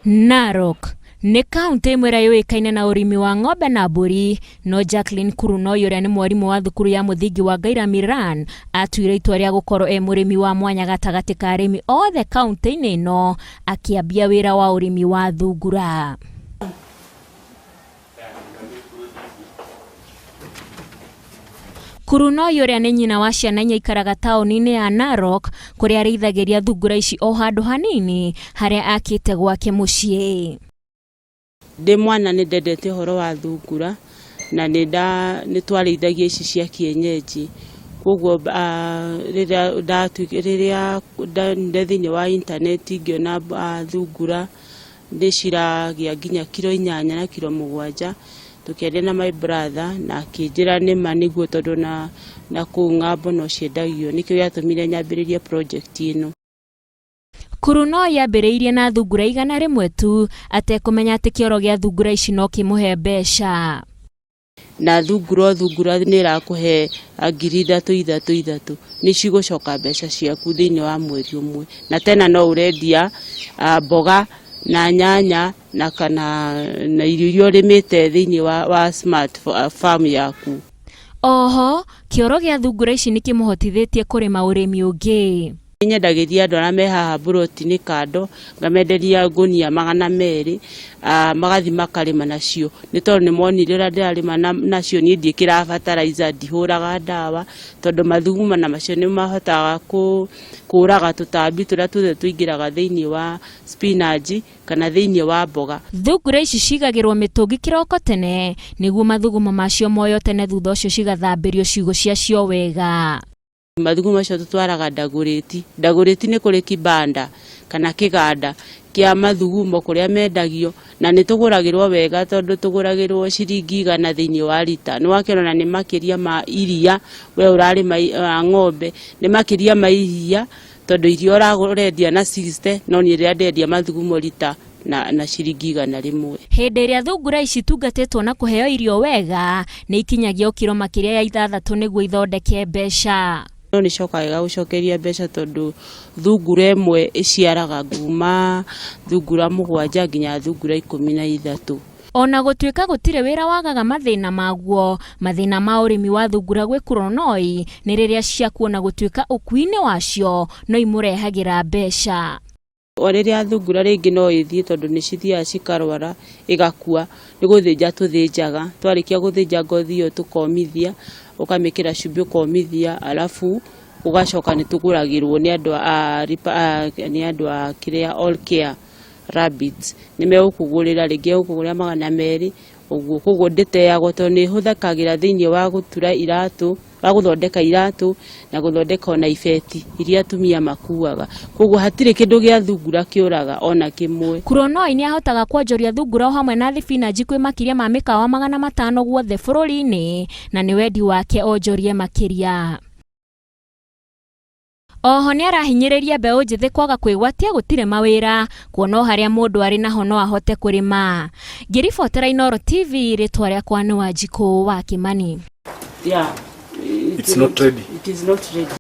Narok nĩ kaunti ĩmwe ĩrĩa yũĩkaine na ũrĩmi wa ng'ombe na mbũri, no Jacqueline Kurunoi ũrĩa nĩ mwarimũ wa thukuru ya mũthingi wa Ngaira Miran atuire itua rĩa gũkorwo mũrĩmi wa mwanya gatagatĩ ka arĩmi othe kaunti-inĩ ĩno, akĩambia wĩra wa ũrĩmi wa thungura. Kurunoi ũrĩa nĩ nyina wa ciana inya ikaraga taũni-inĩ ya Narok, kũrĩa arĩithagĩria thungura ici o handũ hanini harĩa akĩte gwake mũciĩ. Ndĩ mwana nĩ ndendete ũhoro wa thungura na nĩ twarĩithagia ici cia kienyeji. Koguo rĩrĩa thĩinĩ wa intaneti ngĩona thungura ndĩciragia nginya kilo 8 na kilo 7, tukĩendia na my brother na akĩnjĩra nĩma nĩguo tondũ na kũu ng'ambo no ciendagio, nĩkĩo gĩatũmire nyambĩrĩrie project ĩno. Kurunoi yambĩrĩirie na thungura 100 tu, atekũmenya atĩ kĩoro gĩa thungura ici no kĩmũhe mbeca. Na thungura nĩ ĩrakũhe 3,000 nĩ cigũcoka mbeca ciaku thĩinĩ wa mweri ũmwe, na tena no ũrendia mboga na nyanya na irio iria ũrĩmĩte thĩinĩ wa smart farm yaku. Oho kĩoro gĩa thungura ici nĩ kĩmũhotithĩtie kũrĩma ũrĩmi ũngĩ. Nyendagĩria andũ arĩa me haha buroti-inĩ kando, ngamenderia ngũnia 200, magathi makarĩma nacio, nĩ tondũ nĩ monire ũrĩa ndĩrarĩma nacio niĩ ndiĩkĩraga fertilizer, ndihũraga ndawa, tondũ mathuguma na macio nĩ mahotaga kũraga tũtambi tũrĩa tuothe tũingĩraga thĩinĩ wa spinach kana thĩinĩ wa mboga. Thungura ici cigagĩrwo mĩtũngi kĩroko tene nĩguo mathuguma macio moyo tene, thutha ũcio cigathambĩrio ciugũ ciacio wega. Mathuguma macio tũtwaraga Dagoretti nĩ kũrĩ kibanda kana kĩganda kĩa mathuguma kũrĩa mendagio, na nĩ tũgũragĩrwo wega tondũ tũgũragĩrwo ciringi 100 thĩinĩ wa lita. Nĩ wakĩona nĩ makĩria ma iria, we ũrarĩma ng'ombe nĩ makĩria ma iria, tondũ irio ũrendia na 60, no niĩ rĩrĩa ndendia mathuguma lita na ciringi 100. Hĩndĩ ĩrĩa thungura ici tungatĩtwo na kũheo irio wega, nĩ ikinyagia kiro makĩria ya 6 nĩguo ithondeke mbeca. No nĩ cokaga gũcokeria mbeca tondũ thungura ĩmwe ĩciaraga nguma thungura 7 nginya thungura 13. Ona gũtuĩka gũtirĩ wĩra wagaga mathĩna maguo, mathĩna ma ũrĩmi wa thungura gwĩ Kurunoi nĩ rĩrĩa ciakuona gũtuĩka ũkui-inĩ wacio no imũrehagĩra mbeca. O rĩrĩa thungura rĩngĩ no ĩthiĩ tondũ nĩ cithiaga cikarwara ĩgakua, nĩ gũthĩnja tũthĩnjaga, twarĩkia gũthĩnja ngothi ĩyo tũkomithia, ũkamĩkĩra cumbĩ ũkomithia, alafu ũgacoka nĩ tũgũragĩrwo nĩ andũ a kĩrĩa All Care Rabbits, nĩ megũkũgũrĩra rĩngĩ ũkũgũrĩra 200 ũguo. Koguo ndĩteagwo tondũ nĩ hũthĩkagĩra thĩinĩ wa gũtura iratũ, wa gũthondeka iratũ na gũthondeka ona ibeti iria atumia makuaga. Koguo hatirĩ kĩndũ gĩa thungura kĩũraga ona kĩmwe. Kurunoi nĩ ahotaga kwonjoria thungura o hamwe na thibinaji kwĩ makĩria ma mĩkawa 500 guothe bũrũri-inĩ, na nĩ wendi wake onjorie makĩria. Oho nĩ arahinyĩrĩria mbeũ njĩthĩ kwaga kwĩgwatia gũtirĩ mawĩra, kuona harĩa mũndũ arĩ naho no ahote kũrĩma. Ngĩribotera Inooro TV, rĩtwa rĩakwa nĩ Wanjikũ wa Kimani. It's not ready. It is not ready.